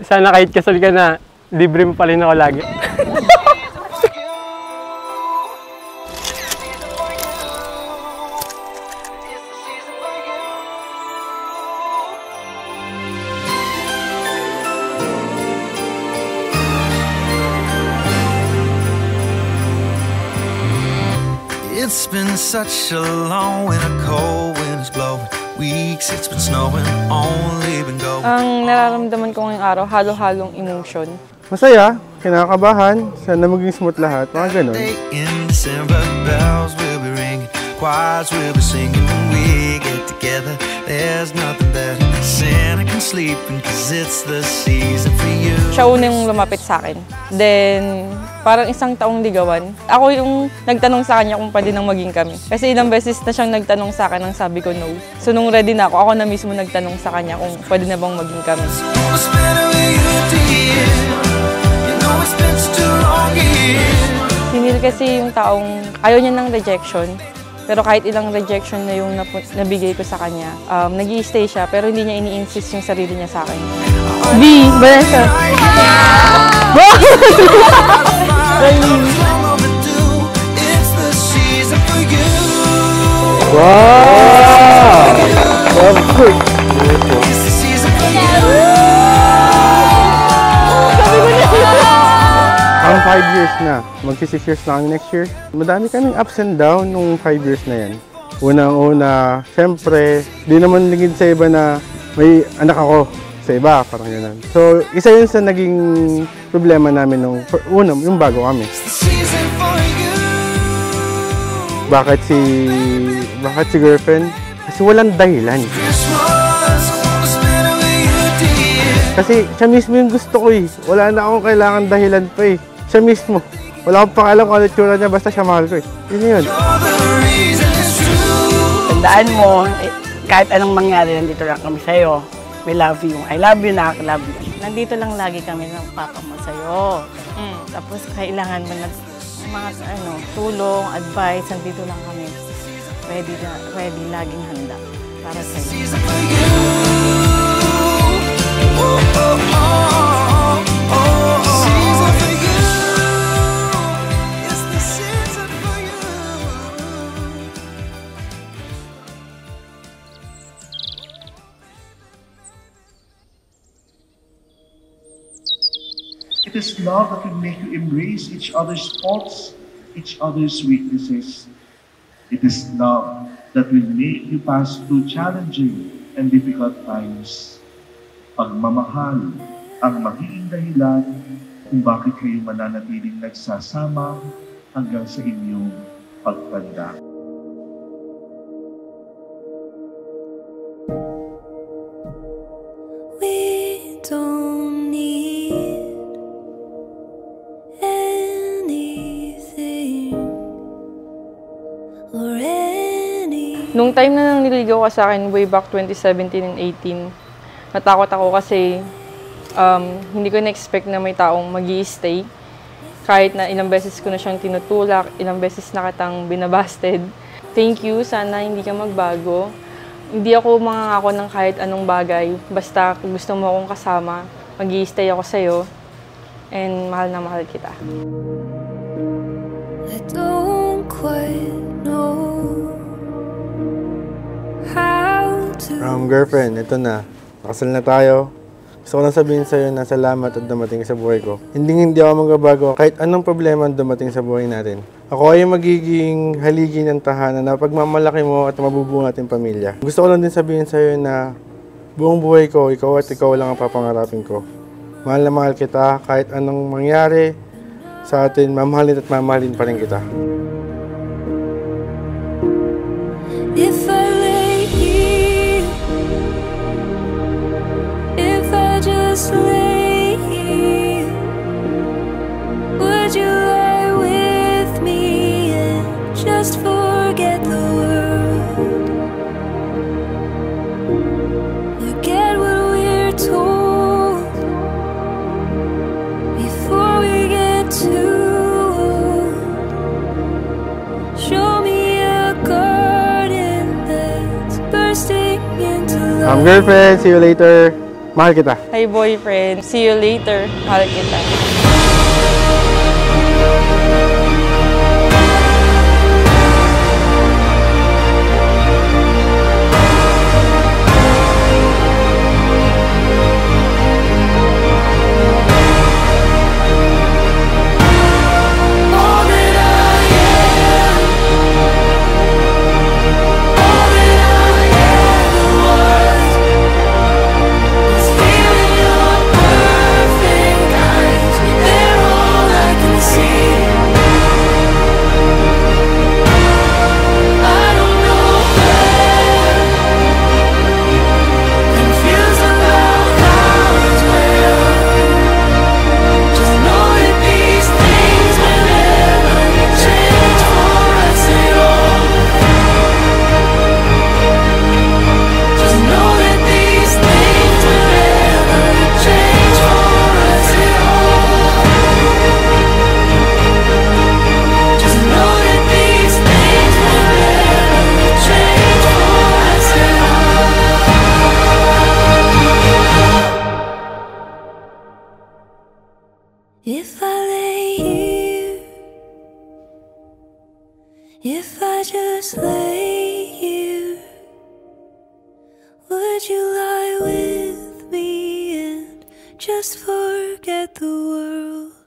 Sana kahit kasal ka na, libre mo pa rin ako lagi. It's been such a long winter, cold winds blowing, weeks it's been snowing, only been going. Ang nararamdaman ko ngayong araw, halo-halong emotion. Masaya, kinakabahan, sana maging smooth lahat, mga ganun. In December, bells will be ringing, choirs will be singing when we get together. There's nothing better than Santa can sleep in, 'cause it's the season for you. Siya una yung lumapit sa akin. Then, parang isang taong ligawan. Ako yung nagtanong sa kanya kung pwede nang maging kami. Kasi ilang beses na siyang nagtanong sa akin, ang sabi ko no. So nung ready na ako na mismo nagtanong sa kanya kung pwede na bang maging kami. Si Neil kasi yung taong ayaw niya ng rejection. Pero kahit ilang rejection na yung nabigay ko sa kanya, nag-i-stay siya pero hindi niya ini-insist yung sarili niya sa akin. B! Vanessa! Wow! Ang 5 years na, magsi-6 years na kami next year. Madami kaming ups and down nung 5 years na yan. Unang-una, siyempre, di naman ligid sa iba na may anak ako sa iba, parang gano'n. So, isa yun sa naging problema namin nung yung bago kami. Bakit si girlfriend? Kasi walang dahilan. Kasi siya mismo yung gusto ko eh. Wala na akong kailangan dahilan pa eh. Siya mismo. Wala akong pakialam kung ano tsura niya, basta siya mahal ko eh. Yun yun. Tandaan mo, kahit anong mangyari, nandito lang kami sa'yo. We love you. I love you, nak. Love you. Nandito lang lagi kami ng papa mo sa'yo. Tapos kailangan mo mga tulong, advice, nandito lang kami. Ready laging handa para sa'yo. It is love that will make you embrace each other's faults, each other's weaknesses. It is love that will make you pass through challenging and difficult times. Pagmamahal ang magiging dahilan kung bakit kayo mananatiling nagsasama hanggang sa inyong pagtanda. We don't need anything or any. Nung time na nang niligaw ka sa akin way back 2017 and 18, natakot ako kasi hindi ko na-expect na may taong mag-i-stay. Kahit na ilang beses ko na siyang tinutulak, ilang beses na kitang binabasted. Thank you, sana hindi ka magbago. Hindi ako mangangako ng kahit anong bagay. Basta kung gusto mo akong kasama, mag-i-stay ako sa'yo. And mahal na mahal kita. I don't quite know how to. Girlfriend, ito na. Nakasal na tayo. Gusto ko lang sabihin sa'yo na salamat at dumating sa buhay ko. Hindi ako magbabago kahit anong problema dumating sa buhay natin. Ako ay magiging haligi ng tahanan na pagmamalaki mo at mabubuo natin pamilya. Gusto ko lang din sabihin sa'yo na buong buhay ko, ikaw at ikaw lang ang papangarapin ko. Mahal na mahal kita kahit anong mangyari sa atin, mamahalin at mamahalin pa rin kita. If I lay here, if I just lay here, would you lie with me and just forget the world? Forget what we're told before we get too old. Show me a garden that's bursting into life. Girlfriend, see you later. Mahal kita. Hi boyfriend, see you later. Mahal kita. If I lay here, if I just lay here, would you lie with me and just forget the world?